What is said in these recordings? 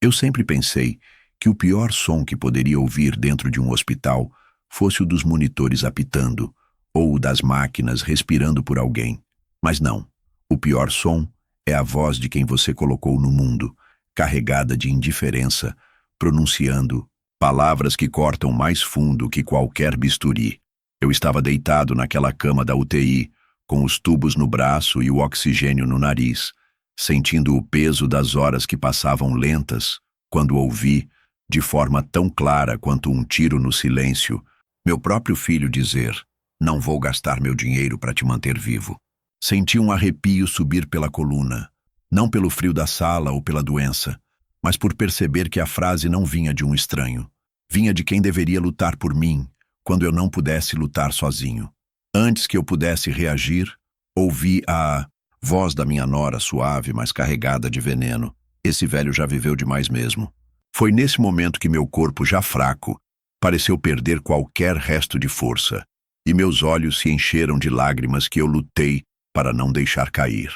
Eu sempre pensei que o pior som que poderia ouvir dentro de um hospital fosse o dos monitores apitando, ou o das máquinas respirando por alguém. Mas não. O pior som é a voz de quem você colocou no mundo, carregada de indiferença, pronunciando palavras que cortam mais fundo que qualquer bisturi. Eu estava deitado naquela cama da UTI, com os tubos no braço e o oxigênio no nariz, sentindo o peso das horas que passavam lentas, quando ouvi, de forma tão clara quanto um tiro no silêncio, meu próprio filho dizer: "Não vou gastar meu dinheiro para te manter vivo." Senti um arrepio subir pela coluna, não pelo frio da sala ou pela doença, mas por perceber que a frase não vinha de um estranho. Vinha de quem deveria lutar por mim, quando eu não pudesse lutar sozinho. Antes que eu pudesse reagir, ouvi a voz da minha nora suave, mas carregada de veneno. Esse velho já viveu demais mesmo. Foi nesse momento que meu corpo, já fraco, pareceu perder qualquer resto de força, e meus olhos se encheram de lágrimas que eu lutei para não deixar cair.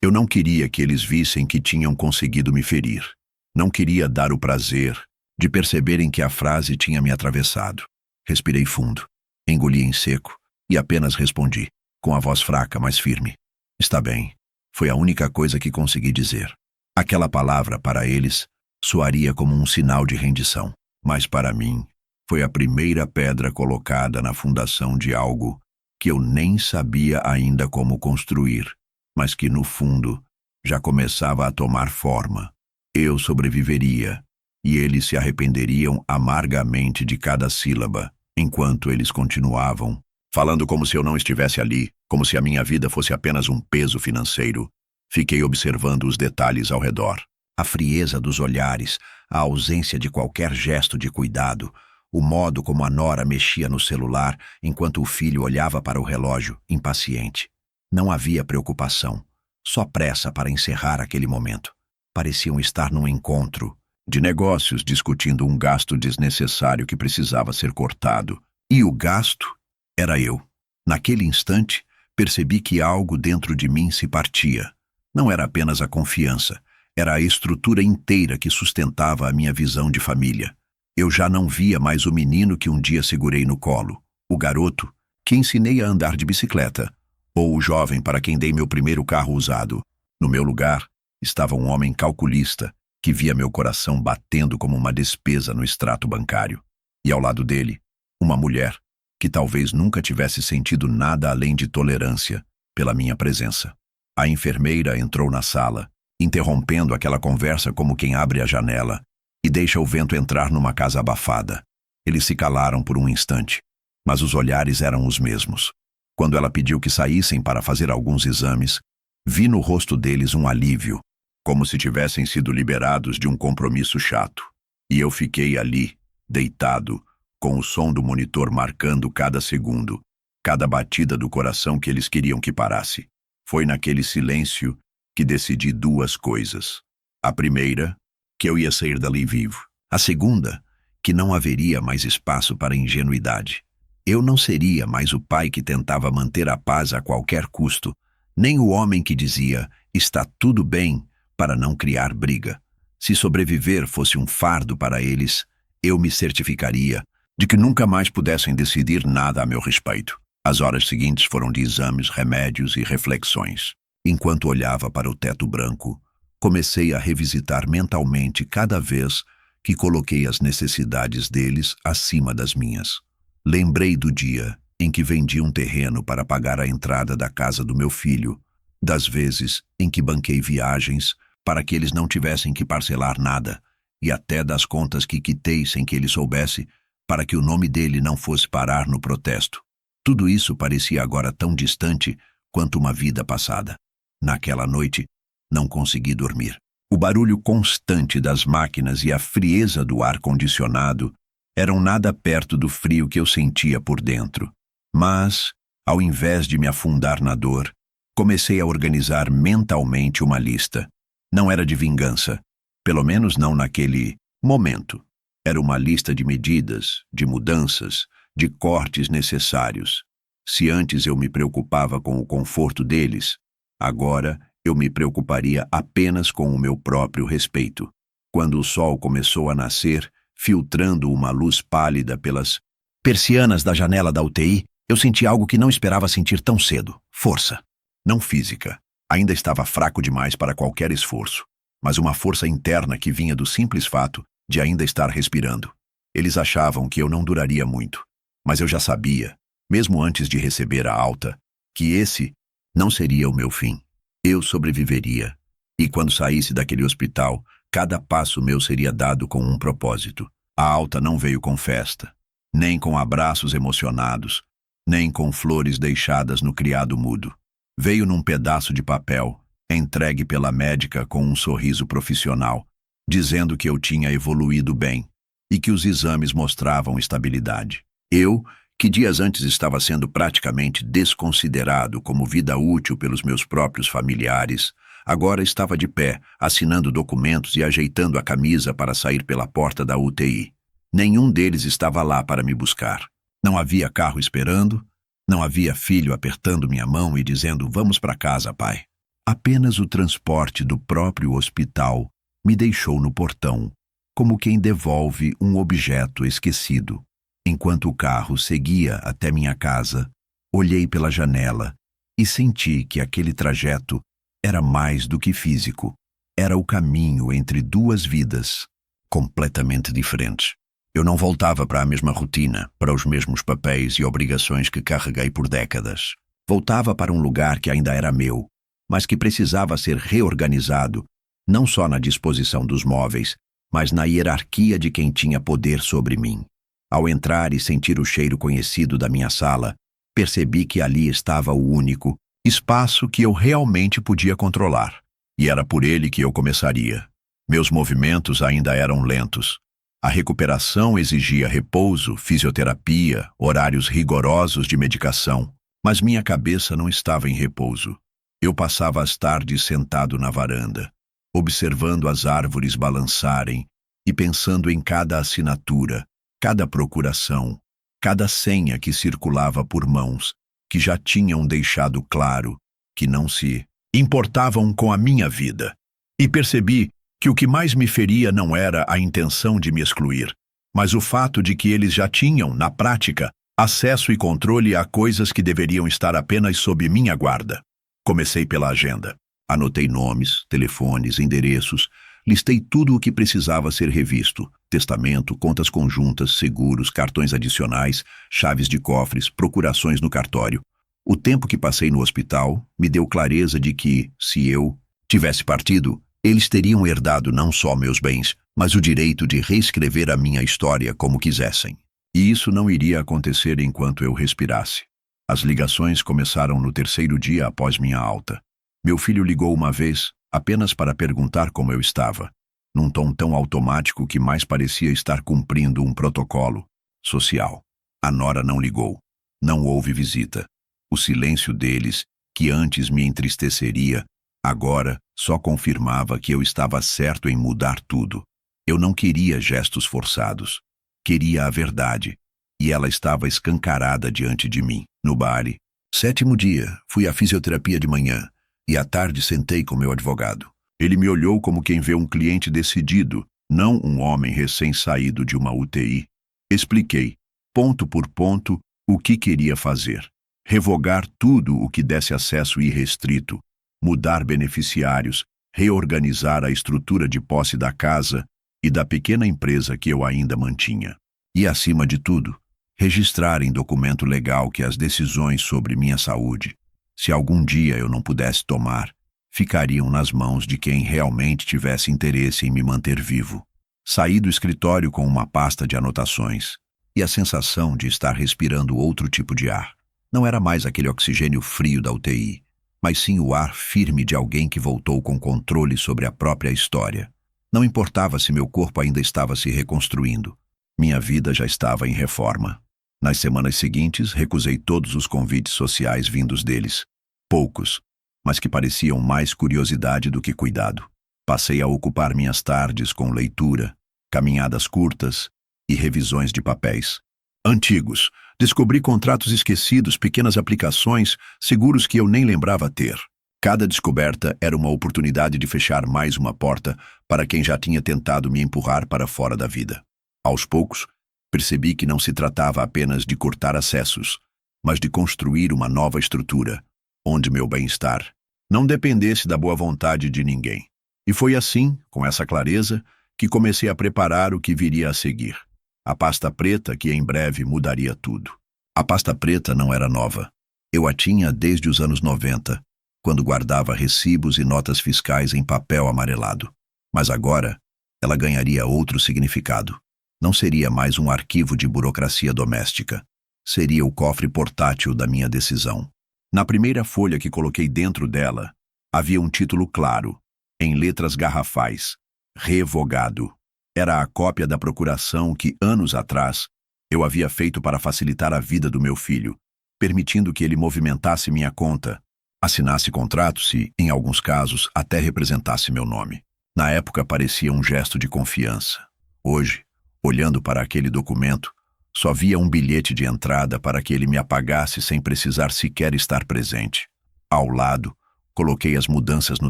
Eu não queria que eles vissem que tinham conseguido me ferir. Não queria dar o prazer de perceberem que a frase tinha me atravessado. Respirei fundo, engoli em seco e apenas respondi, com a voz fraca, mas firme: "Está bem." Foi a única coisa que consegui dizer. Aquela palavra, para eles, soaria como um sinal de rendição, mas para mim, foi a primeira pedra colocada na fundação de algo que eu nem sabia ainda como construir, mas que, no fundo, já começava a tomar forma. Eu sobreviveria, e eles se arrependeriam amargamente de cada sílaba, enquanto eles continuavam, falando como se eu não estivesse ali, como se a minha vida fosse apenas um peso financeiro. Fiquei observando os detalhes ao redor. A frieza dos olhares, a ausência de qualquer gesto de cuidado, o modo como a nora mexia no celular enquanto o filho olhava para o relógio, impaciente. Não havia preocupação, só pressa para encerrar aquele momento. Pareciam estar num encontro de negócios, discutindo um gasto desnecessário que precisava ser cortado. E o gasto era eu. Naquele instante, percebi que algo dentro de mim se partia. Não era apenas a confiança, era a estrutura inteira que sustentava a minha visão de família. Eu já não via mais o menino que um dia segurei no colo, o garoto que ensinei a andar de bicicleta, ou o jovem para quem dei meu primeiro carro usado. No meu lugar, estava um homem calculista, que via meu coração batendo como uma despesa no extrato bancário. E ao lado dele, uma mulher, que talvez nunca tivesse sentido nada além de tolerância pela minha presença. A enfermeira entrou na sala, interrompendo aquela conversa como quem abre a janela e deixa o vento entrar numa casa abafada. Eles se calaram por um instante, mas os olhares eram os mesmos. Quando ela pediu que saíssem para fazer alguns exames, vi no rosto deles um alívio, como se tivessem sido liberados de um compromisso chato. E eu fiquei ali, deitado, com o som do monitor marcando cada segundo, cada batida do coração que eles queriam que parasse. Foi naquele silêncio que decidi duas coisas. A primeira, que eu ia sair dali vivo. A segunda, que não haveria mais espaço para ingenuidade. Eu não seria mais o pai que tentava manter a paz a qualquer custo, nem o homem que dizia "está tudo bem" para não criar briga. Se sobreviver fosse um fardo para eles, eu me certificaria de que nunca mais pudessem decidir nada a meu respeito. As horas seguintes foram de exames, remédios e reflexões. Enquanto olhava para o teto branco, comecei a revisitar mentalmente cada vez que coloquei as necessidades deles acima das minhas. Lembrei do dia em que vendi um terreno para pagar a entrada da casa do meu filho, das vezes em que banquei viagens para que eles não tivessem que parcelar nada, e até das contas que quitei sem que ele soubesse, para que o nome dele não fosse parar no protesto. Tudo isso parecia agora tão distante quanto uma vida passada. Naquela noite, não consegui dormir. O barulho constante das máquinas e a frieza do ar-condicionado eram nada perto do frio que eu sentia por dentro. Mas, ao invés de me afundar na dor, comecei a organizar mentalmente uma lista. Não era de vingança, pelo menos não naquele momento. Era uma lista de medidas, de mudanças, de cortes necessários. Se antes eu me preocupava com o conforto deles, agora eu me preocuparia apenas com o meu próprio respeito. Quando o sol começou a nascer, filtrando uma luz pálida pelas persianas da janela da UTI, eu senti algo que não esperava sentir tão cedo: força. Não física. Ainda estava fraco demais para qualquer esforço, mas uma força interna que vinha do simples fato de ainda estar respirando. Eles achavam que eu não duraria muito, mas eu já sabia, mesmo antes de receber a alta, que esse não seria o meu fim. Eu sobreviveria. E quando saísse daquele hospital, cada passo meu seria dado com um propósito. A alta não veio com festa, nem com abraços emocionados, nem com flores deixadas no criado mudo. Veio num pedaço de papel, entregue pela médica com um sorriso profissional, dizendo que eu tinha evoluído bem e que os exames mostravam estabilidade. Eu, que dias antes estava sendo praticamente desconsiderado como vida útil pelos meus próprios familiares, agora estava de pé, assinando documentos e ajeitando a camisa para sair pela porta da UTI. Nenhum deles estava lá para me buscar. Não havia carro esperando, não havia filho apertando minha mão e dizendo: "Vamos para casa, pai." Apenas o transporte do próprio hospital me deixou no portão, como quem devolve um objeto esquecido. Enquanto o carro seguia até minha casa, olhei pela janela e senti que aquele trajeto era mais do que físico. Era o caminho entre duas vidas completamente diferentes. Eu não voltava para a mesma rotina, para os mesmos papéis e obrigações que carreguei por décadas. Voltava para um lugar que ainda era meu, mas que precisava ser reorganizado, não só na disposição dos móveis, mas na hierarquia de quem tinha poder sobre mim. Ao entrar e sentir o cheiro conhecido da minha sala, percebi que ali estava o único espaço que eu realmente podia controlar. E era por ele que eu começaria. Meus movimentos ainda eram lentos. A recuperação exigia repouso, fisioterapia, horários rigorosos de medicação, mas minha cabeça não estava em repouso. Eu passava as tardes sentado na varanda, observando as árvores balançarem e pensando em cada assinatura, cada procuração, cada senha que circulava por mãos que já tinham deixado claro que não se importavam com a minha vida. E percebi que o que mais me feria não era a intenção de me excluir, mas o fato de que eles já tinham, na prática, acesso e controle a coisas que deveriam estar apenas sob minha guarda. Comecei pela agenda. Anotei nomes, telefones, endereços, listei tudo o que precisava ser revisto: testamento, contas conjuntas, seguros, cartões adicionais, chaves de cofres, procurações no cartório. O tempo que passei no hospital me deu clareza de que, se eu tivesse partido, eles teriam herdado não só meus bens, mas o direito de reescrever a minha história como quisessem. E isso não iria acontecer enquanto eu respirasse. As ligações começaram no terceiro dia após minha alta. Meu filho ligou uma vez, apenas para perguntar como eu estava, num tom tão automático que mais parecia estar cumprindo um protocolo social. A nora não ligou. Não houve visita. O silêncio deles, que antes me entristeceria, agora só confirmava que eu estava certo em mudar tudo. Eu não queria gestos forçados. Queria a verdade, e ela estava escancarada diante de mim. No baile, 7º dia, fui à fisioterapia de manhã, e à tarde sentei com meu advogado. Ele me olhou como quem vê um cliente decidido, não um homem recém-saído de uma UTI. Expliquei, ponto por ponto, o que queria fazer. Revogar tudo o que desse acesso irrestrito, mudar beneficiários, reorganizar a estrutura de posse da casa e da pequena empresa que eu ainda mantinha. E, acima de tudo, registrar em documento legal que as decisões sobre minha saúde, se algum dia eu não pudesse tomar, ficariam nas mãos de quem realmente tivesse interesse em me manter vivo. Saí do escritório com uma pasta de anotações e a sensação de estar respirando outro tipo de ar. Não era mais aquele oxigênio frio da UTI, mas sim o ar firme de alguém que voltou com controle sobre a própria história. Não importava se meu corpo ainda estava se reconstruindo. Minha vida já estava em reforma. Nas semanas seguintes, recusei todos os convites sociais vindos deles. Poucos, mas que pareciam mais curiosidade do que cuidado. Passei a ocupar minhas tardes com leitura, caminhadas curtas e revisões de papéis antigos. Descobri contratos esquecidos, pequenas aplicações, seguros que eu nem lembrava ter. Cada descoberta era uma oportunidade de fechar mais uma porta para quem já tinha tentado me empurrar para fora da vida. Aos poucos, percebi que não se tratava apenas de cortar acessos, mas de construir uma nova estrutura, onde meu bem-estar não dependesse da boa vontade de ninguém. E foi assim, com essa clareza, que comecei a preparar o que viria a seguir. A pasta preta que em breve mudaria tudo. A pasta preta não era nova. Eu a tinha desde os anos 90, quando guardava recibos e notas fiscais em papel amarelado. Mas agora, ela ganharia outro significado. Não seria mais um arquivo de burocracia doméstica. Seria o cofre portátil da minha decisão. Na primeira folha que coloquei dentro dela, havia um título claro, em letras garrafais: Revogado. Era a cópia da procuração que, anos atrás, eu havia feito para facilitar a vida do meu filho, permitindo que ele movimentasse minha conta, assinasse contratos e, em alguns casos, até representasse meu nome. Na época parecia um gesto de confiança. Hoje, olhando para aquele documento, só via um bilhete de entrada para que ele me apagasse sem precisar sequer estar presente. Ao lado, coloquei as mudanças no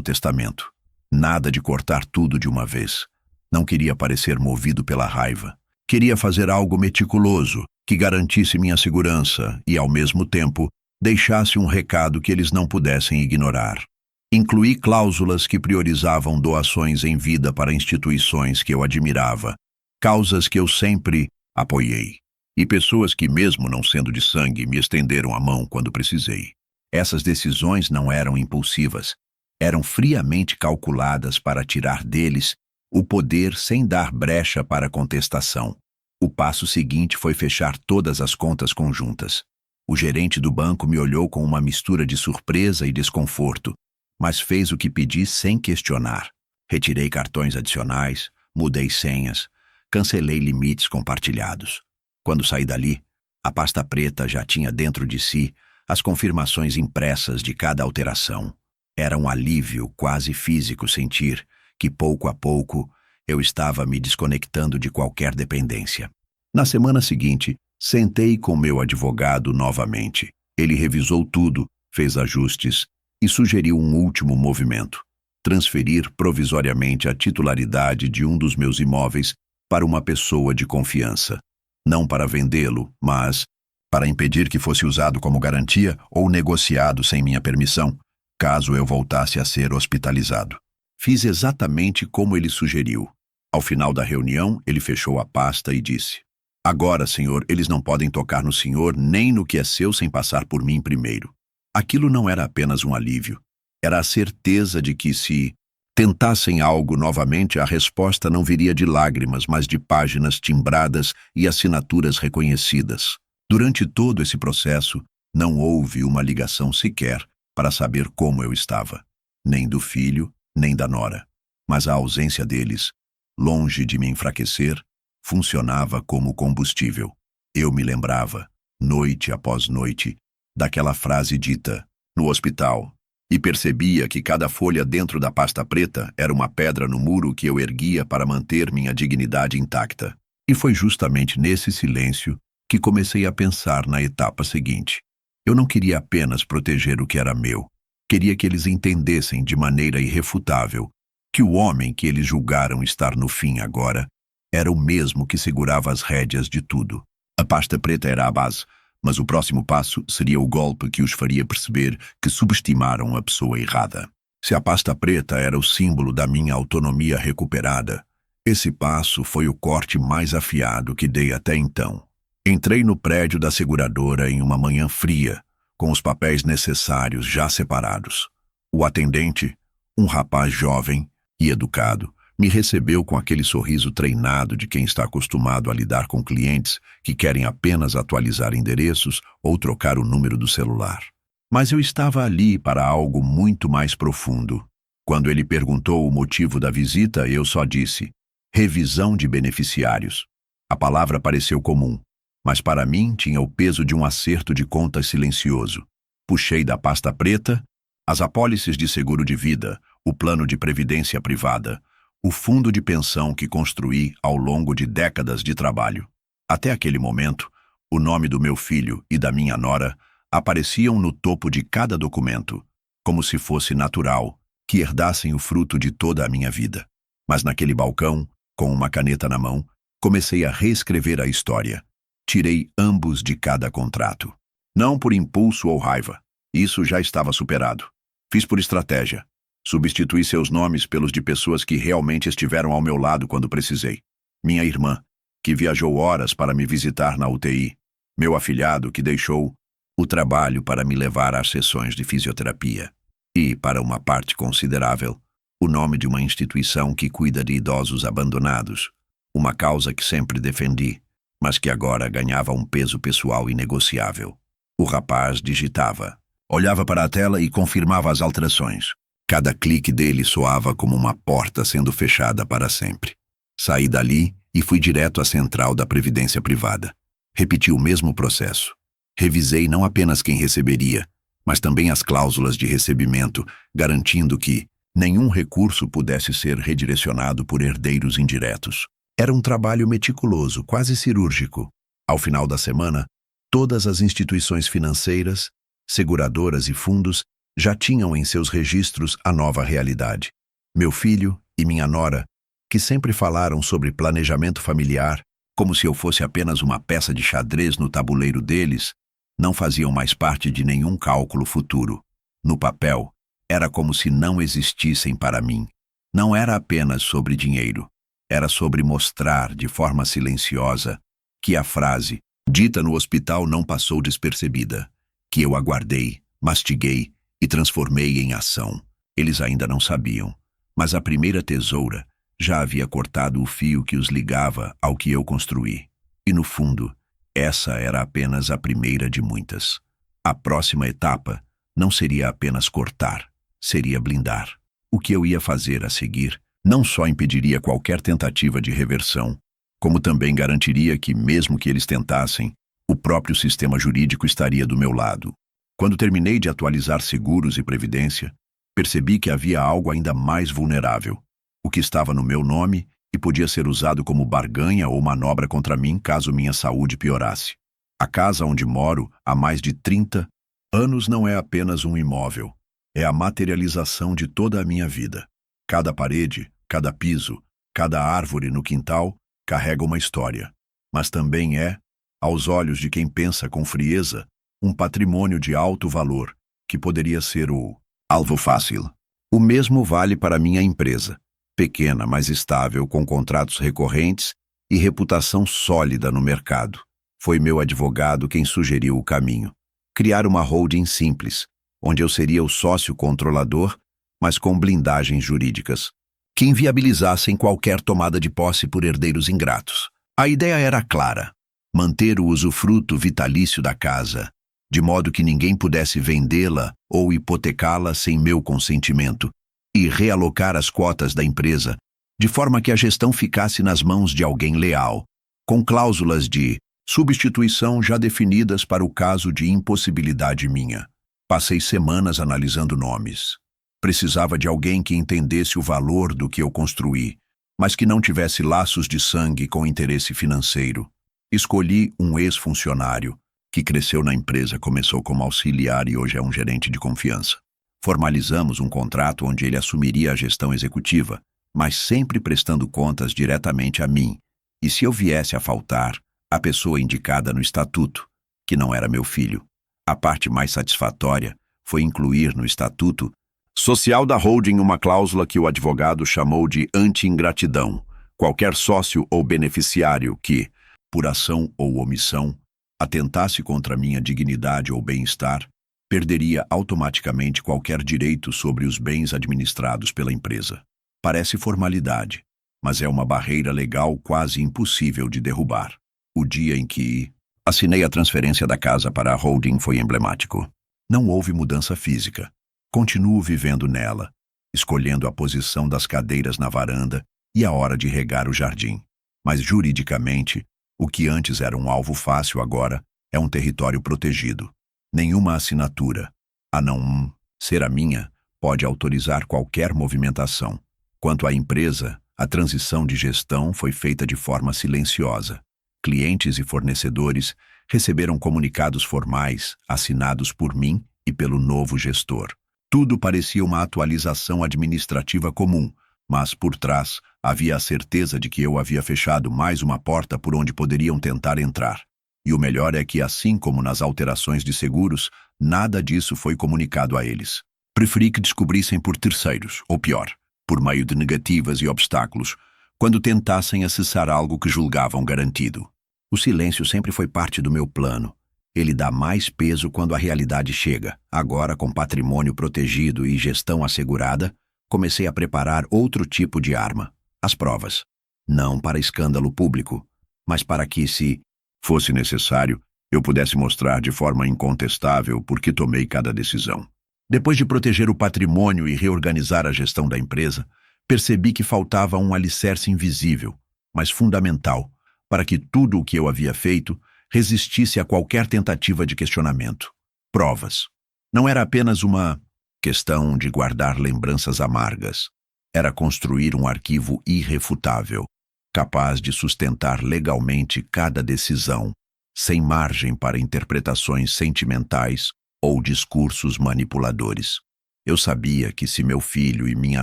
testamento. Nada de cortar tudo de uma vez. Não queria parecer movido pela raiva. Queria fazer algo meticuloso, que garantisse minha segurança e, ao mesmo tempo, deixasse um recado que eles não pudessem ignorar. Incluí cláusulas que priorizavam doações em vida para instituições que eu admirava, causas que eu sempre apoiei, e pessoas que, mesmo não sendo de sangue, me estenderam a mão quando precisei. Essas decisões não eram impulsivas, eram friamente calculadas para tirar deles o poder sem dar brecha para contestação. O passo seguinte foi fechar todas as contas conjuntas. O gerente do banco me olhou com uma mistura de surpresa e desconforto, mas fez o que pedi sem questionar. Retirei cartões adicionais, mudei senhas, cancelei limites compartilhados. Quando saí dali, a pasta preta já tinha dentro de si as confirmações impressas de cada alteração. Era um alívio quase físico sentir que, pouco a pouco, eu estava me desconectando de qualquer dependência. Na semana seguinte, sentei com meu advogado novamente. Ele revisou tudo, fez ajustes e sugeriu um último movimento: transferir provisoriamente a titularidade de um dos meus imóveis para uma pessoa de confiança. Não para vendê-lo, mas para impedir que fosse usado como garantia ou negociado sem minha permissão, caso eu voltasse a ser hospitalizado. Fiz exatamente como ele sugeriu. Ao final da reunião, ele fechou a pasta e disse: Agora, senhor, eles não podem tocar no senhor nem no que é seu sem passar por mim primeiro. Aquilo não era apenas um alívio. Era a certeza de que, se tentassem algo novamente, a resposta não viria de lágrimas, mas de páginas timbradas e assinaturas reconhecidas. Durante todo esse processo, não houve uma ligação sequer para saber como eu estava. Nem do filho, nem da nora. Mas a ausência deles, longe de me enfraquecer, funcionava como combustível. Eu me lembrava, noite após noite, daquela frase dita no hospital, e percebia que cada folha dentro da pasta preta era uma pedra no muro que eu erguia para manter minha dignidade intacta. E foi justamente nesse silêncio que comecei a pensar na etapa seguinte. Eu não queria apenas proteger o que era meu. Queria que eles entendessem de maneira irrefutável que o homem que eles julgaram estar no fim agora era o mesmo que segurava as rédeas de tudo. A pasta preta era a base, mas o próximo passo seria o golpe que os faria perceber que subestimaram a pessoa errada. Se a pasta preta era o símbolo da minha autonomia recuperada, esse passo foi o corte mais afiado que dei até então. Entrei no prédio da seguradora em uma manhã fria, com os papéis necessários já separados. O atendente, um rapaz jovem e educado, me recebeu com aquele sorriso treinado de quem está acostumado a lidar com clientes que querem apenas atualizar endereços ou trocar o número do celular. Mas eu estava ali para algo muito mais profundo. Quando ele perguntou o motivo da visita, eu só disse: revisão de beneficiários. A palavra pareceu comum, mas para mim tinha o peso de um acerto de contas silencioso. Puxei da pasta preta as apólices de seguro de vida, o plano de previdência privada, o fundo de pensão que construí ao longo de décadas de trabalho. Até aquele momento, o nome do meu filho e da minha nora apareciam no topo de cada documento, como se fosse natural que herdassem o fruto de toda a minha vida. Mas naquele balcão, com uma caneta na mão, comecei a reescrever a história. Tirei ambos de cada contrato. Não por impulso ou raiva. Isso já estava superado. Fiz por estratégia. Substituí seus nomes pelos de pessoas que realmente estiveram ao meu lado quando precisei. Minha irmã, que viajou horas para me visitar na UTI. Meu afilhado, que deixou o trabalho para me levar às sessões de fisioterapia. E, para uma parte considerável, o nome de uma instituição que cuida de idosos abandonados. Uma causa que sempre defendi, mas que agora ganhava um peso pessoal inegociável. O rapaz digitava. Olhava para a tela e confirmava as alterações. Cada clique dele soava como uma porta sendo fechada para sempre. Saí dali e fui direto à central da Previdência Privada. Repeti o mesmo processo. Revisei não apenas quem receberia, mas também as cláusulas de recebimento, garantindo que nenhum recurso pudesse ser redirecionado por herdeiros indiretos. Era um trabalho meticuloso, quase cirúrgico. Ao final da semana, todas as instituições financeiras, seguradoras e fundos já tinham em seus registros a nova realidade. Meu filho e minha nora, que sempre falaram sobre planejamento familiar, como se eu fosse apenas uma peça de xadrez no tabuleiro deles, não faziam mais parte de nenhum cálculo futuro. No papel, era como se não existissem para mim. Não era apenas sobre dinheiro. Era sobre mostrar, de forma silenciosa, que a frase, dita no hospital, não passou despercebida, que eu aguardei, mastiguei e transformei em ação. Eles ainda não sabiam, mas a primeira tesoura já havia cortado o fio que os ligava ao que eu construí. E no fundo, essa era apenas a primeira de muitas. A próxima etapa não seria apenas cortar, seria blindar. O que eu ia fazer a seguir não só impediria qualquer tentativa de reversão, como também garantiria que, mesmo que eles tentassem, o próprio sistema jurídico estaria do meu lado. Quando terminei de atualizar seguros e previdência, percebi que havia algo ainda mais vulnerável, o que estava no meu nome e podia ser usado como barganha ou manobra contra mim caso minha saúde piorasse. A casa onde moro há mais de 30 anos não é apenas um imóvel, é a materialização de toda a minha vida. Cada parede, cada piso, cada árvore no quintal carrega uma história, mas também é, aos olhos de quem pensa com frieza, um patrimônio de alto valor, que poderia ser o alvo fácil. O mesmo vale para minha empresa, pequena, mas estável, com contratos recorrentes e reputação sólida no mercado. Foi meu advogado quem sugeriu o caminho. Criar uma holding simples, onde eu seria o sócio controlador, mas com blindagens jurídicas, que inviabilizassem qualquer tomada de posse por herdeiros ingratos. A ideia era clara: manter o usufruto vitalício da casa, de modo que ninguém pudesse vendê-la ou hipotecá-la sem meu consentimento, e realocar as cotas da empresa, de forma que a gestão ficasse nas mãos de alguém leal, com cláusulas de substituição já definidas para o caso de impossibilidade minha. Passei semanas analisando nomes. Precisava de alguém que entendesse o valor do que eu construí, mas que não tivesse laços de sangue com interesse financeiro. Escolhi um ex-funcionário, que cresceu na empresa, começou como auxiliar e hoje é um gerente de confiança. Formalizamos um contrato onde ele assumiria a gestão executiva, mas sempre prestando contas diretamente a mim, e se eu viesse a faltar, a pessoa indicada no estatuto, que não era meu filho. A parte mais satisfatória foi incluir no estatuto social da holding uma cláusula que o advogado chamou de anti-ingratidão. Qualquer sócio ou beneficiário que, por ação ou omissão, atentasse contra minha dignidade ou bem-estar, perderia automaticamente qualquer direito sobre os bens administrados pela empresa. Parece formalidade, mas é uma barreira legal quase impossível de derrubar. O dia em que assinei a transferência da casa para a holding foi emblemático. Não houve mudança física. Continuo vivendo nela, escolhendo a posição das cadeiras na varanda e a hora de regar o jardim. Mas juridicamente, o que antes era um alvo fácil agora é um território protegido. Nenhuma assinatura, a não ser a minha, pode autorizar qualquer movimentação. Quanto à empresa, a transição de gestão foi feita de forma silenciosa. Clientes e fornecedores receberam comunicados formais assinados por mim e pelo novo gestor. Tudo parecia uma atualização administrativa comum, mas por trás havia a certeza de que eu havia fechado mais uma porta por onde poderiam tentar entrar. E o melhor é que, assim como nas alterações de seguros, nada disso foi comunicado a eles. Preferi que descobrissem por terceiros, ou pior, por meio de negativas e obstáculos, quando tentassem acessar algo que julgavam garantido. O silêncio sempre foi parte do meu plano. Ele dá mais peso quando a realidade chega. Agora, com patrimônio protegido e gestão assegurada, comecei a preparar outro tipo de arma: as provas. Não para escândalo público, mas para que, se fosse necessário, eu pudesse mostrar de forma incontestável por que tomei cada decisão. Depois de proteger o patrimônio e reorganizar a gestão da empresa, percebi que faltava um alicerce invisível, mas fundamental, para que tudo o que eu havia feito resistisse a qualquer tentativa de questionamento: provas. Não era apenas uma questão de guardar lembranças amargas. Era construir um arquivo irrefutável, capaz de sustentar legalmente cada decisão, sem margem para interpretações sentimentais ou discursos manipuladores. Eu sabia que, se meu filho e minha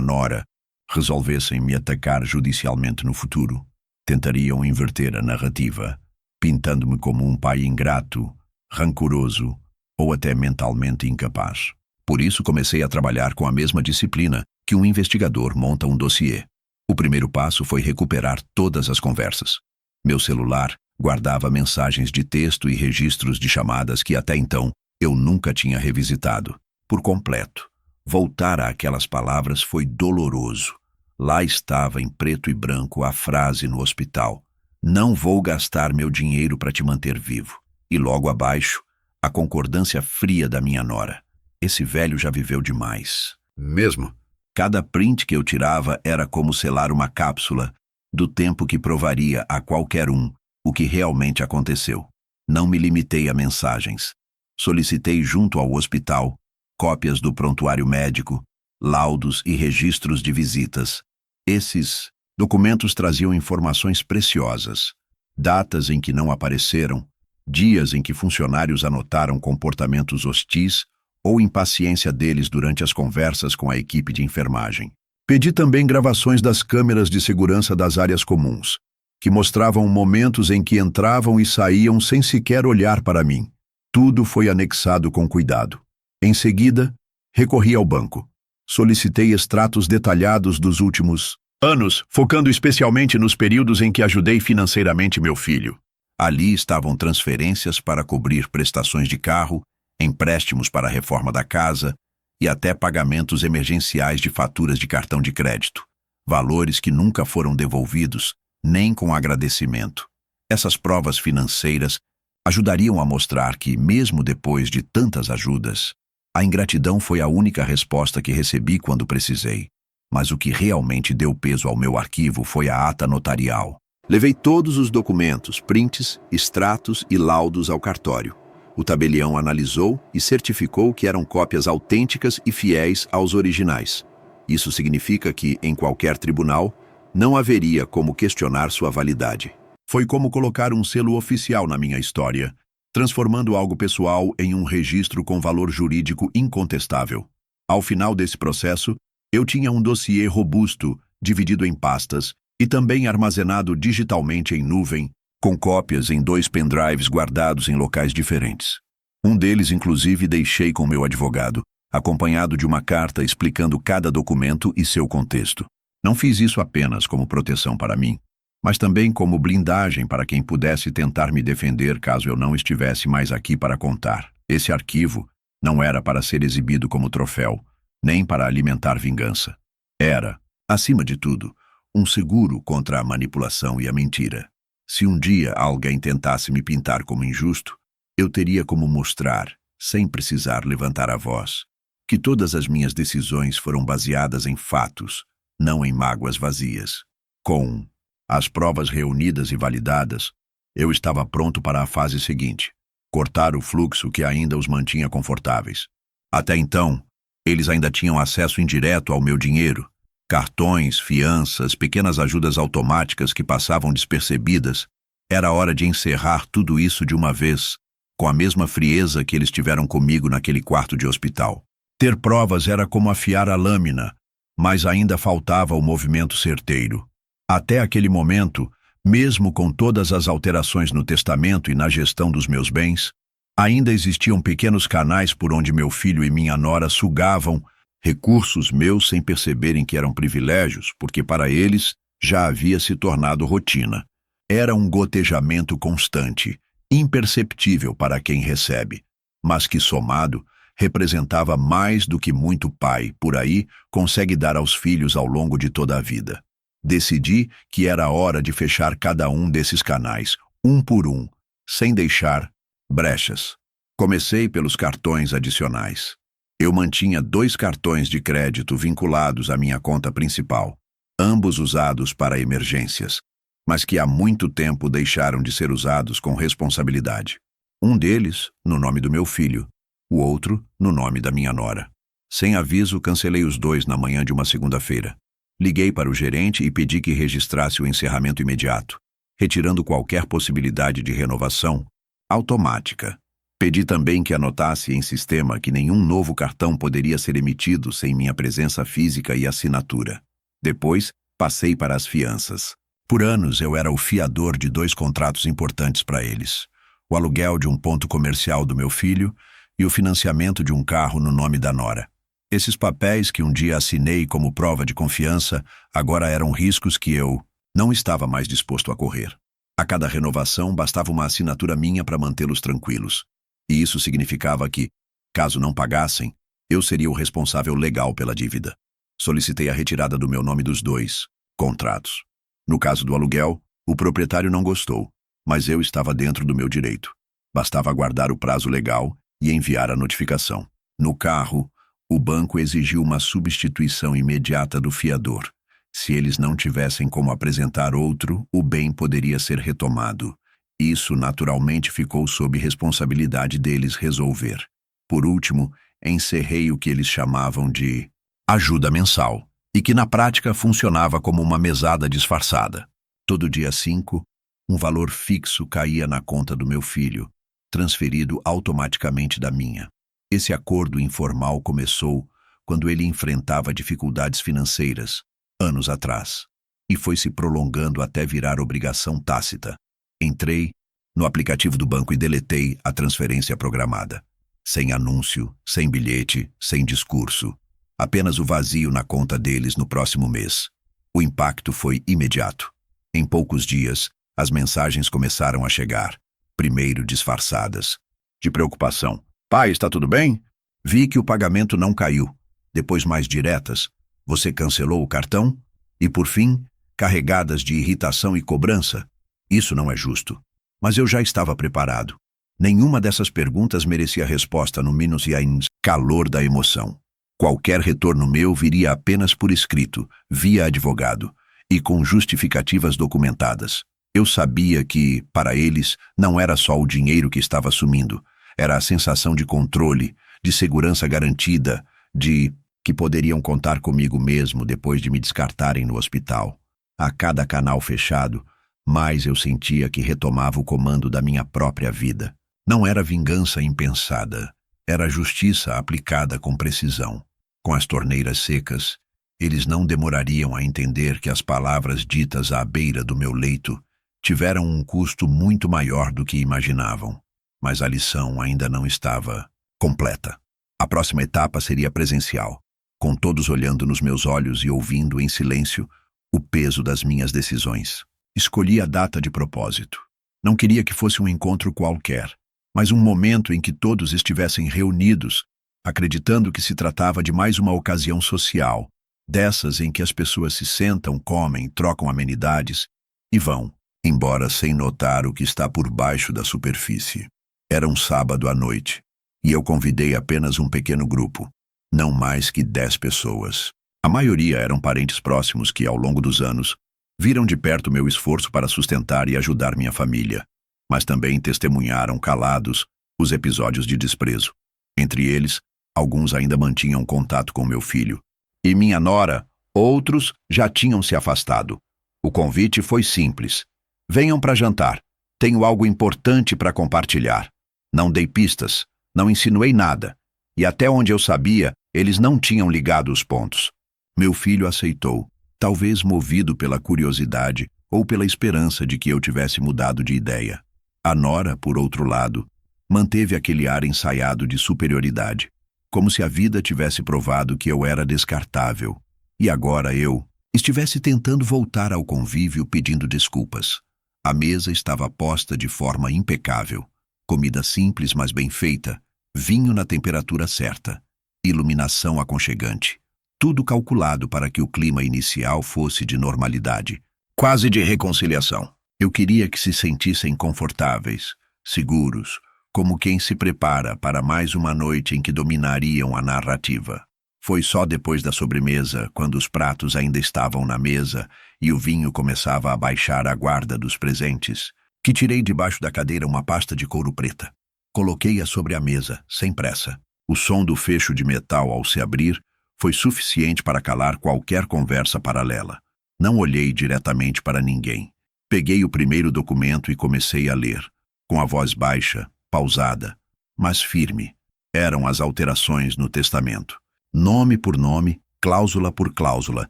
nora resolvessem me atacar judicialmente no futuro, tentariam inverter a narrativa, pintando-me como um pai ingrato, rancoroso ou até mentalmente incapaz. Por isso comecei a trabalhar com a mesma disciplina que um investigador monta um dossiê. O primeiro passo foi recuperar todas as conversas. Meu celular guardava mensagens de texto e registros de chamadas que até então eu nunca tinha revisitado por completo. Voltar àquelas palavras foi doloroso. Lá estava em preto e branco a frase no hospital: "Não vou gastar meu dinheiro para te manter vivo." E logo abaixo, a concordância fria da minha nora: "Esse velho já viveu demais." Mesmo? Cada print que eu tirava era como selar uma cápsula do tempo que provaria a qualquer um o que realmente aconteceu. Não me limitei a mensagens. Solicitei junto ao hospital cópias do prontuário médico, laudos e registros de visitas. Esses documentos traziam informações preciosas: datas em que não apareceram, dias em que funcionários anotaram comportamentos hostis ou impaciência deles durante as conversas com a equipe de enfermagem. Pedi também gravações das câmeras de segurança das áreas comuns, que mostravam momentos em que entravam e saíam sem sequer olhar para mim. Tudo foi anexado com cuidado. Em seguida, recorri ao banco. Solicitei extratos detalhados dos últimos anos, focando especialmente nos períodos em que ajudei financeiramente meu filho. Ali estavam transferências para cobrir prestações de carro, empréstimos para a reforma da casa e até pagamentos emergenciais de faturas de cartão de crédito. Valores que nunca foram devolvidos, nem com agradecimento. Essas provas financeiras ajudariam a mostrar que, mesmo depois de tantas ajudas, a ingratidão foi a única resposta que recebi quando precisei. Mas o que realmente deu peso ao meu arquivo foi a ata notarial. Levei todos os documentos, prints, extratos e laudos ao cartório. O tabelião analisou e certificou que eram cópias autênticas e fiéis aos originais. Isso significa que, em qualquer tribunal, não haveria como questionar sua validade. Foi como colocar um selo oficial na minha história, transformando algo pessoal em um registro com valor jurídico incontestável. Ao final desse processo, eu tinha um dossiê robusto, dividido em pastas e também armazenado digitalmente em nuvem, com cópias em 2 pendrives guardados em locais diferentes. Um deles, inclusive, deixei com meu advogado, acompanhado de uma carta explicando cada documento e seu contexto. Não fiz isso apenas como proteção para mim, mas também como blindagem para quem pudesse tentar me defender caso eu não estivesse mais aqui para contar. Esse arquivo não era para ser exibido como troféu, nem para alimentar vingança. Era, acima de tudo, um seguro contra a manipulação e a mentira. Se um dia alguém tentasse me pintar como injusto, eu teria como mostrar, sem precisar levantar a voz, que todas as minhas decisões foram baseadas em fatos, não em mágoas vazias. Com as provas reunidas e validadas, eu estava pronto para a fase seguinte: cortar o fluxo que ainda os mantinha confortáveis. Até então, eles ainda tinham acesso indireto ao meu dinheiro, cartões, fianças, pequenas ajudas automáticas que passavam despercebidas. Era hora de encerrar tudo isso de uma vez, com a mesma frieza que eles tiveram comigo naquele quarto de hospital. Ter provas era como afiar a lâmina, mas ainda faltava o movimento certeiro. Até aquele momento, mesmo com todas as alterações no testamento e na gestão dos meus bens, ainda existiam pequenos canais por onde meu filho e minha nora sugavam recursos meus sem perceberem que eram privilégios, porque para eles já havia se tornado rotina. Era um gotejamento constante, imperceptível para quem recebe, mas que, somado, representava mais do que muito pai, por aí, consegue dar aos filhos ao longo de toda a vida. Decidi que era hora de fechar cada um desses canais, um por um, sem deixar brechas. Comecei pelos cartões adicionais. Eu mantinha 2 cartões de crédito vinculados à minha conta principal, ambos usados para emergências, mas que há muito tempo deixaram de ser usados com responsabilidade. Um deles, no nome do meu filho, o outro, no nome da minha nora. Sem aviso, cancelei os 2 na manhã de uma segunda-feira. Liguei para o gerente e pedi que registrasse o encerramento imediato, retirando qualquer possibilidade de renovação automática. Pedi também que anotasse em sistema que nenhum novo cartão poderia ser emitido sem minha presença física e assinatura. Depois, passei para as fianças. Por anos, eu era o fiador de 2 contratos importantes para eles: o aluguel de um ponto comercial do meu filho e o financiamento de um carro no nome da nora. Esses papéis que um dia assinei como prova de confiança agora eram riscos que eu não estava mais disposto a correr. A cada renovação bastava uma assinatura minha para mantê-los tranquilos. E isso significava que, caso não pagassem, eu seria o responsável legal pela dívida. Solicitei a retirada do meu nome dos 2 contratos. No caso do aluguel, o proprietário não gostou, mas eu estava dentro do meu direito. Bastava aguardar o prazo legal e enviar a notificação. No carro, o banco exigiu uma substituição imediata do fiador. Se eles não tivessem como apresentar outro, o bem poderia ser retomado. Isso naturalmente ficou sob responsabilidade deles resolver. Por último, encerrei o que eles chamavam de ajuda mensal, e que na prática funcionava como uma mesada disfarçada. Todo dia 5, um valor fixo caía na conta do meu filho, transferido automaticamente da minha. Esse acordo informal começou quando ele enfrentava dificuldades financeiras, anos atrás, e foi se prolongando até virar obrigação tácita. Entrei no aplicativo do banco e deletei a transferência programada. Sem anúncio, sem bilhete, sem discurso. Apenas o vazio na conta deles no próximo mês. O impacto foi imediato. Em poucos dias, as mensagens começaram a chegar, primeiro disfarçadas, de preocupação. Pai, está tudo bem? Vi que o pagamento não caiu. Depois mais diretas. Você cancelou o cartão? E por fim, carregadas de irritação e cobrança. Isso não é justo. Mas eu já estava preparado. Nenhuma dessas perguntas merecia resposta no minus e ainda calor da emoção. Qualquer retorno meu viria apenas por escrito, via advogado, e com justificativas documentadas. Eu sabia que, para eles, não era só o dinheiro que estava sumindo. Era a sensação de controle, de segurança garantida, de que poderiam contar comigo mesmo depois de me descartarem no hospital. A cada canal fechado, mais eu sentia que retomava o comando da minha própria vida. Não era vingança impensada, era justiça aplicada com precisão. Com as torneiras secas, eles não demorariam a entender que as palavras ditas à beira do meu leito tiveram um custo muito maior do que imaginavam. Mas a lição ainda não estava completa. A próxima etapa seria presencial, com todos olhando nos meus olhos e ouvindo em silêncio o peso das minhas decisões. Escolhi a data de propósito. Não queria que fosse um encontro qualquer, mas um momento em que todos estivessem reunidos, acreditando que se tratava de mais uma ocasião social, dessas em que as pessoas se sentam, comem, trocam amenidades e vão, embora sem notar o que está por baixo da superfície. Era um sábado à noite, e eu convidei apenas um pequeno grupo, não mais que 10 pessoas. A maioria eram parentes próximos que, ao longo dos anos, viram de perto meu esforço para sustentar e ajudar minha família, mas também testemunharam calados os episódios de desprezo. Entre eles, alguns ainda mantinham contato com meu filho. E minha nora, outros já tinham se afastado. O convite foi simples. Venham para jantar. Tenho algo importante para compartilhar. Não dei pistas, não insinuei nada. E até onde eu sabia, Eles não tinham ligado os pontos. Meu filho aceitou, talvez movido pela curiosidade ou pela esperança de que eu tivesse mudado de ideia. A nora, por outro lado, manteve aquele ar ensaiado de superioridade, como se a vida tivesse provado que eu era descartável, e agora eu estivesse tentando voltar ao convívio pedindo desculpas. A mesa estava posta de forma impecável, comida simples mas bem feita, vinho na temperatura certa, iluminação aconchegante, tudo calculado para que o clima inicial fosse de normalidade, quase de reconciliação. Eu queria que se sentissem confortáveis, seguros, como quem se prepara para mais uma noite em que dominariam a narrativa. Foi só depois da sobremesa, quando os pratos ainda estavam na mesa e o vinho começava a baixar a guarda dos presentes, que tirei debaixo da cadeira uma pasta de couro preta. Coloquei-a sobre a mesa, sem pressa. O som do fecho de metal ao se abrir foi suficiente para calar qualquer conversa paralela. Não olhei diretamente para ninguém. Peguei o primeiro documento e comecei a ler, com a voz baixa, pausada, mas firme. Eram as alterações no testamento. Nome por nome, cláusula por cláusula,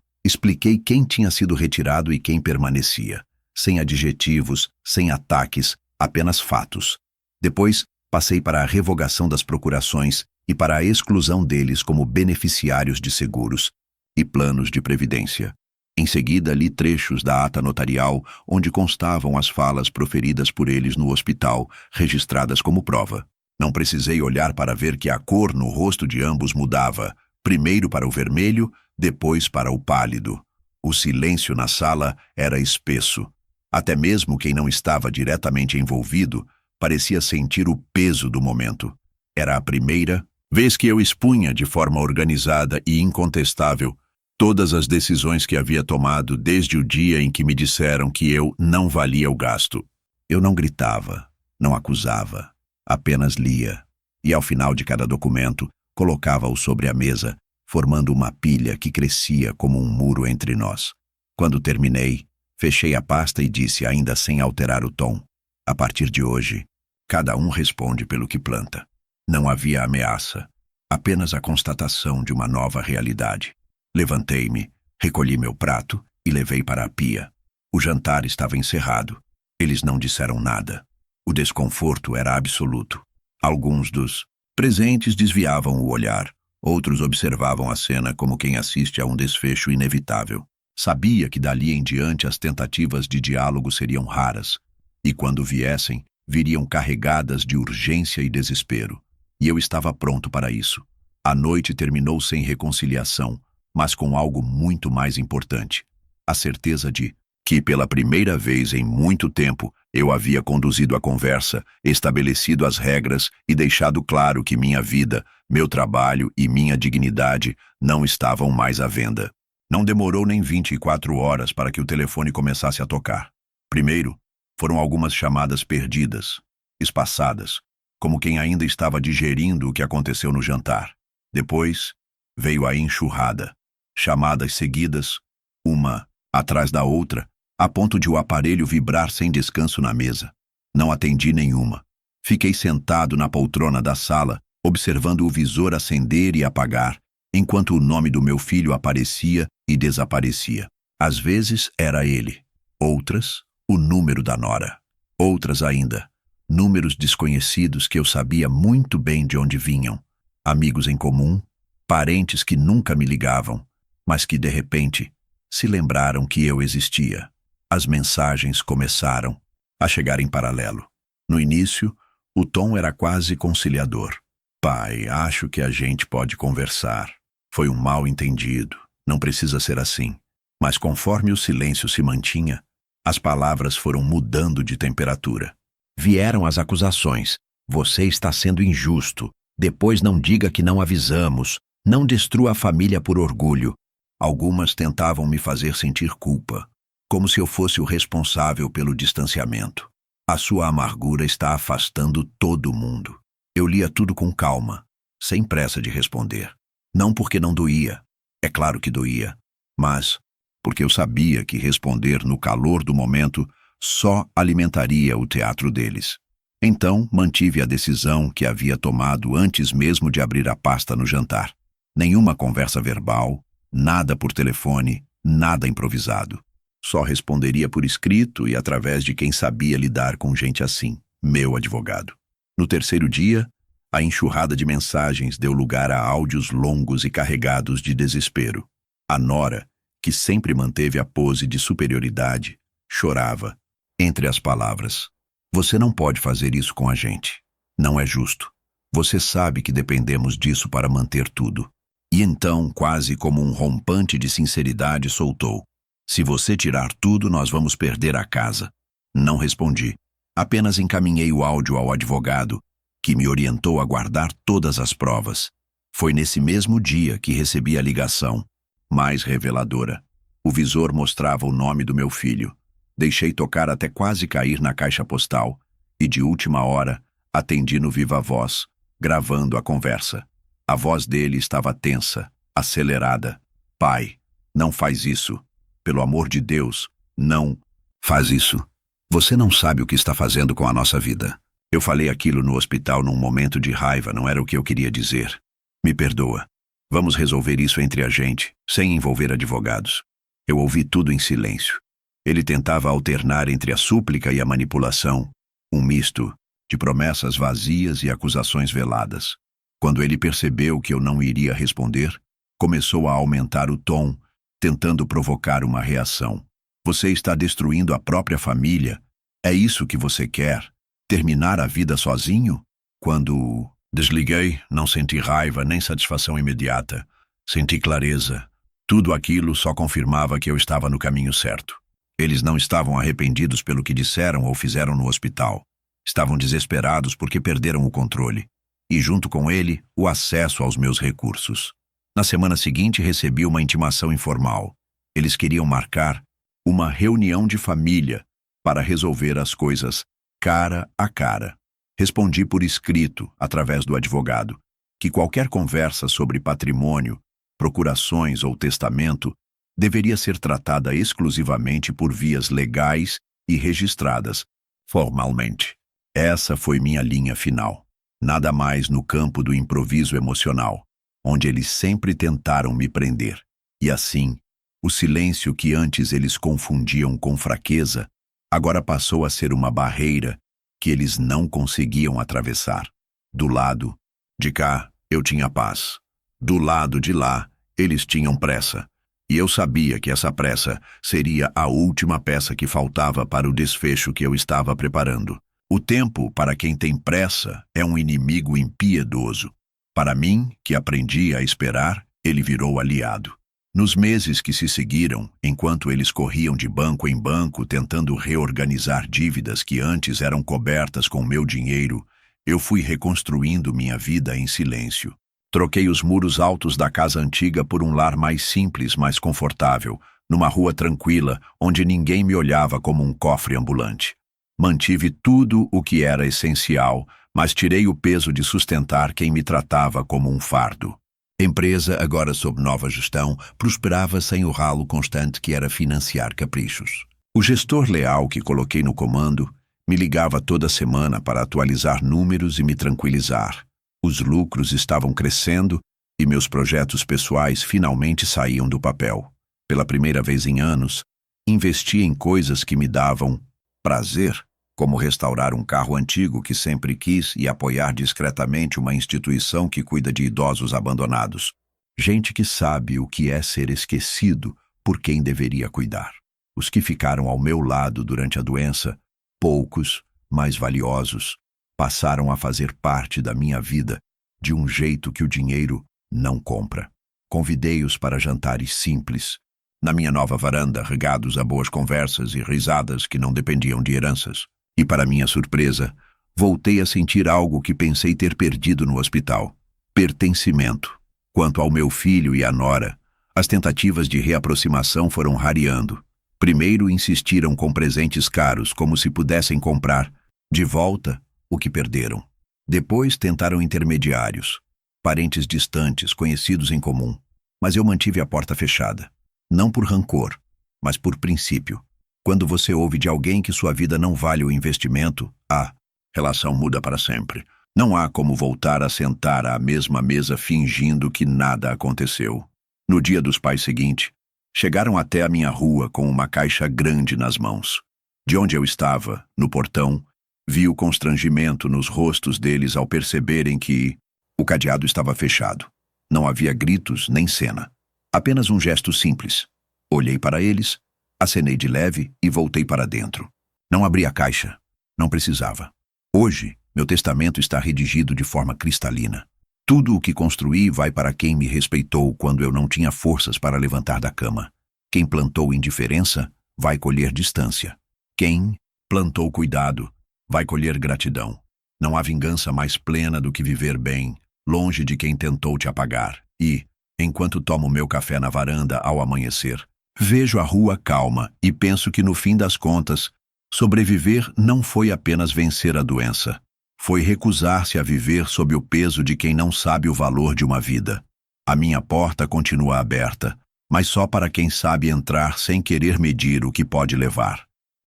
expliquei quem tinha sido retirado e quem permanecia. Sem adjetivos, sem ataques, apenas fatos. Depois, passei para a revogação das procurações e para a exclusão deles como beneficiários de seguros e planos de previdência. Em seguida, li trechos da ata notarial, onde constavam as falas proferidas por eles no hospital, registradas como prova. Não precisei olhar para ver que a cor no rosto de ambos mudava, primeiro para o vermelho, depois para o pálido. O silêncio na sala era espesso. Até mesmo quem não estava diretamente envolvido parecia sentir o peso do momento. Era a primeira vez que eu expunha de forma organizada e incontestável todas as decisões que havia tomado desde o dia em que me disseram que eu não valia o gasto. Eu não gritava, não acusava, apenas lia, e ao final de cada documento, colocava-o sobre a mesa, formando uma pilha que crescia como um muro entre nós. Quando terminei, fechei a pasta e disse, ainda sem alterar o tom, a partir de hoje, cada um responde pelo que planta. Não havia ameaça, apenas a constatação de uma nova realidade. Levantei-me, recolhi meu prato e levei para a pia. O jantar estava encerrado. Eles não disseram nada. O desconforto era absoluto. Alguns dos presentes desviavam o olhar, outros observavam a cena como quem assiste a um desfecho inevitável. Sabia que dali em diante as tentativas de diálogo seriam raras, e quando viessem, viriam carregadas de urgência e desespero. E eu estava pronto para isso. A noite terminou sem reconciliação, mas com algo muito mais importante. A certeza de que, pela primeira vez em muito tempo, eu havia conduzido a conversa, estabelecido as regras e deixado claro que minha vida, meu trabalho e minha dignidade não estavam mais à venda. Não demorou nem 24 horas para que o telefone começasse a tocar. Primeiro, foram algumas chamadas perdidas, espaçadas, como quem ainda estava digerindo o que aconteceu no jantar. Depois, veio a enxurrada. Chamadas seguidas, uma atrás da outra, a ponto de o aparelho vibrar sem descanso na mesa. Não atendi nenhuma. Fiquei sentado na poltrona da sala, observando o visor acender e apagar, enquanto o nome do meu filho aparecia e desaparecia. Às vezes era ele, outras, o número da nora. Outras ainda, números desconhecidos que eu sabia muito bem de onde vinham. Amigos em comum, parentes que nunca me ligavam, mas que, de repente, se lembraram que eu existia. As mensagens começaram a chegar em paralelo. No início, o tom era quase conciliador. Pai, acho que a gente pode conversar. Foi um mal-entendido. Não precisa ser assim. Mas conforme o silêncio se mantinha, as palavras foram mudando de temperatura. Vieram as acusações. Você está sendo injusto. Depois não diga que não avisamos. Não destrua a família por orgulho. Algumas tentavam me fazer sentir culpa, como se eu fosse o responsável pelo distanciamento. A sua amargura está afastando todo mundo. Eu lia tudo com calma, sem pressa de responder. Não porque não doía, é claro que doía, mas porque eu sabia que responder no calor do momento só alimentaria o teatro deles. Então, mantive a decisão que havia tomado antes mesmo de abrir a pasta no jantar. Nenhuma conversa verbal, nada por telefone, nada improvisado. Só responderia por escrito e através de quem sabia lidar com gente assim, meu advogado. No terceiro dia, a enxurrada de mensagens deu lugar a áudios longos e carregados de desespero. A nora, que sempre manteve a pose de superioridade, chorava, entre as palavras: "Você não pode fazer isso com a gente. Não é justo. Você sabe que dependemos disso para manter tudo." E então, quase como um rompante de sinceridade, soltou: "Se você tirar tudo, nós vamos perder a casa." Não respondi. Apenas encaminhei o áudio ao advogado, que me orientou a guardar todas as provas. Foi nesse mesmo dia que recebi a ligação, mais reveladora. O visor mostrava o nome do meu filho. Deixei tocar até quase cair na caixa postal, e de última hora, atendi no viva voz, gravando a conversa. A voz dele estava tensa, acelerada. "Pai, não faz isso. Pelo amor de Deus, não faz isso. Você não sabe o que está fazendo com a nossa vida." Eu falei aquilo no hospital num momento de raiva, não era o que eu queria dizer. "Me perdoa. Vamos resolver isso entre a gente, sem envolver advogados." Eu ouvi tudo em silêncio. Ele tentava alternar entre a súplica e a manipulação, um misto de promessas vazias e acusações veladas. Quando ele percebeu que eu não iria responder, começou a aumentar o tom, tentando provocar uma reação. "Você está destruindo a própria família. É isso que você quer? Terminar a vida sozinho?" Quando desliguei, não senti raiva nem satisfação imediata. Senti clareza. Tudo aquilo só confirmava que eu estava no caminho certo. Eles não estavam arrependidos pelo que disseram ou fizeram no hospital. Estavam desesperados porque perderam o controle. E junto com ele, o acesso aos meus recursos. Na semana seguinte, recebi uma intimação informal. Eles queriam marcar uma reunião de família para resolver as coisas cara a cara. Respondi por escrito, através do advogado, que qualquer conversa sobre patrimônio, procurações ou testamento deveria ser tratada exclusivamente por vias legais e registradas, formalmente. Essa foi minha linha final. Nada mais no campo do improviso emocional, onde eles sempre tentaram me prender. E assim, o silêncio que antes eles confundiam com fraqueza, agora passou a ser uma barreira que eles não conseguiam atravessar. Do lado de cá, eu tinha paz. Do lado de lá, eles tinham pressa. E eu sabia que essa pressa seria a última peça que faltava para o desfecho que eu estava preparando. O tempo, para quem tem pressa, é um inimigo impiedoso. Para mim, que aprendi a esperar, ele virou aliado. Nos meses que se seguiram, enquanto eles corriam de banco em banco tentando reorganizar dívidas que antes eram cobertas com meu dinheiro, eu fui reconstruindo minha vida em silêncio. Troquei os muros altos da casa antiga por um lar mais simples, mais confortável, numa rua tranquila, onde ninguém me olhava como um cofre ambulante. Mantive tudo o que era essencial, mas tirei o peso de sustentar quem me tratava como um fardo. Empresa, agora sob nova gestão, prosperava sem o ralo constante que era financiar caprichos. O gestor leal que coloquei no comando me ligava toda semana para atualizar números e me tranquilizar. Os lucros estavam crescendo e meus projetos pessoais finalmente saíam do papel. Pela primeira vez em anos, investi em coisas que me davam prazer, como restaurar um carro antigo que sempre quis e apoiar discretamente uma instituição que cuida de idosos abandonados. Gente que sabe o que é ser esquecido por quem deveria cuidar. Os que ficaram ao meu lado durante a doença, poucos, mas valiosos, passaram a fazer parte da minha vida de um jeito que o dinheiro não compra. Convidei-os para jantares simples, na minha nova varanda, regados a boas conversas e risadas que não dependiam de heranças. E, para minha surpresa, voltei a sentir algo que pensei ter perdido no hospital: pertencimento. Quanto ao meu filho e à nora, as tentativas de reaproximação foram rareando. Primeiro insistiram com presentes caros, como se pudessem comprar de volta o que perderam. Depois tentaram intermediários, parentes distantes, conhecidos em comum. Mas eu mantive a porta fechada. Não por rancor, mas por princípio. Quando você ouve de alguém que sua vida não vale o investimento, a relação muda para sempre. Não há como voltar a sentar à mesma mesa fingindo que nada aconteceu. No dia dos pais seguinte, chegaram até a minha rua com uma caixa grande nas mãos. De onde eu estava, no portão, vi o constrangimento nos rostos deles ao perceberem que o cadeado estava fechado. Não havia gritos nem cena. Apenas um gesto simples. Olhei para eles, acenei de leve e voltei para dentro. Não abri a caixa. Não precisava. Hoje, meu testamento está redigido de forma cristalina. Tudo o que construí vai para quem me respeitou quando eu não tinha forças para levantar da cama. Quem plantou indiferença vai colher distância. Quem plantou cuidado vai colher gratidão. Não há vingança mais plena do que viver bem, longe de quem tentou te apagar. E, enquanto tomo meu café na varanda ao amanhecer, vejo a rua calma e penso que no fim das contas, sobreviver não foi apenas vencer a doença. Foi recusar-se a viver sob o peso de quem não sabe o valor de uma vida. A minha porta continua aberta, mas só para quem sabe entrar sem querer medir o que pode levar.